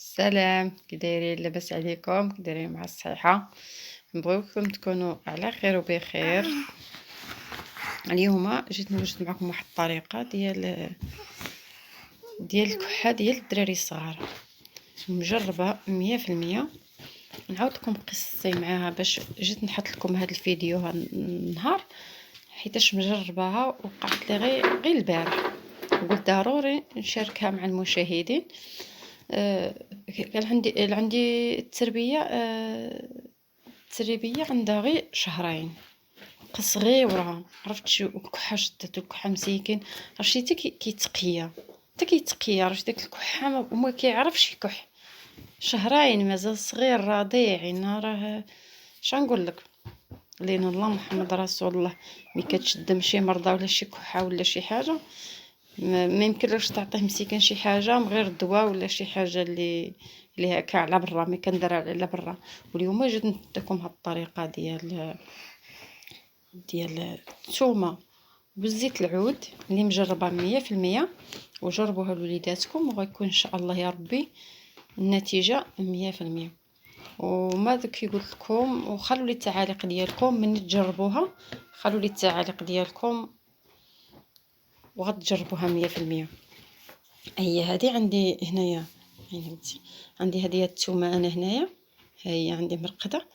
السلام، كي دايرين؟ لاباس عليكم؟ كي دايرين مع الصحة؟ نبغيوكم تكونوا على خير وبخير. اليوم جيت نوجد معكم واحد الطريقة ديال الكحة ديال الدراري الصغار، مجربة 100%. نعاود لكم قصتي معاها باش جيت نحط لكم هذا الفيديو هذا النهار، حيتاش مجرباها وقعت لي غير البارح، وقلت ضروري نشاركها مع المشاهدين. كان عندي التربية عندها غير شهرين، صغيره. عرفت شو الكحه شدت الكحه مسكين، عرفتي حتى كيتقيا عرفتي ديك الكحه وما كيعرفش يكح. شهرين مازال صغير رضيع، راه شنقول لك، لين الله محمد رسول الله. ملي كتشد من شي مرضى ولا شي كحه ولا شي حاجه، ما يمكنلكش تعطيه مسكين شي حاجه من غير الدواء ولا شي حاجه اللي هكا على برا، ما كنديرها على برا. واليوم جيت نديكم هاد الطريقه ديال الثومه والزيت العود اللي مجربه 100%. وجربوها لوليداتكم وغيكون ان شاء الله يا ربي النتيجه 100%. وماذا كي قلت لكم، وخلوا لي التعاليق ديالكم من تجربوها، خلوا لي التعاليق ديالكم وغتجربوها 100%. هي هذه عندي هنايا، عندي هذه الثومه انا هنايا، هي عندي مرقده.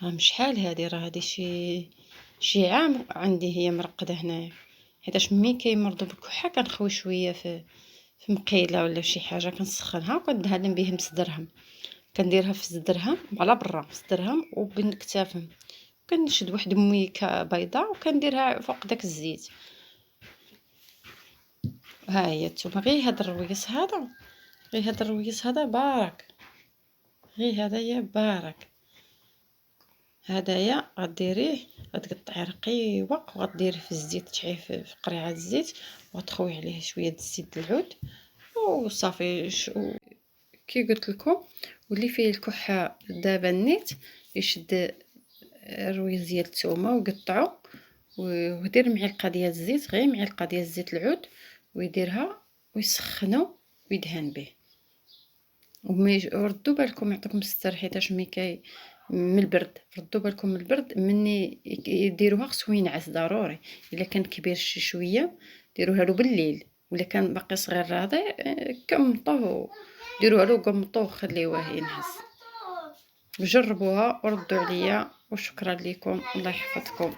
مش شحال هذه، راه هذه شي عام عندي هي مرقده هنايا، حيتاش ملي كيمرضوا بالكحه كنخوي شويه في مقيله ولا شي حاجه، كنسخنها وكندهن بهم صدرهم، كنديرها في صدرهم على برا صدرهم وبين كتافهم، كنشد واحد مويكه بيضاء وكنديرها فوق داك الزيت. ها هي الثومه، غير هذا الرويس هذا، غير هذا الرويس هذا بارك، غير هذايا بارك. هدايا غديريه، غتقطعيه رقيوق وغديريه في الزيت، تشعيه في قريعه الزيت وتخوي عليه شويه الزيت العود وصافي. كي قلت لكم، واللي فيه الكحه دابا نيت يشد الرويز ديال الثومه ويقطعو ويدير معلقه ديال الزيت، غير معلقه ديال الزيت العود، ويديرها ويسخنو ويدهن به. وردوا بالكم يعطيكم الستر، حيتاش من البرد، ردوا بالكم من البرد مني يديروها، خصو ينعس ضروري. الا كان كبير شويه ديروها له بالليل، ولا كان باقي صغير رضيع كمطوه، ديروها له قمطوه وخليوه ينعس. جربوها وردوا عليا، وشكرا لكم، الله يحفظكم.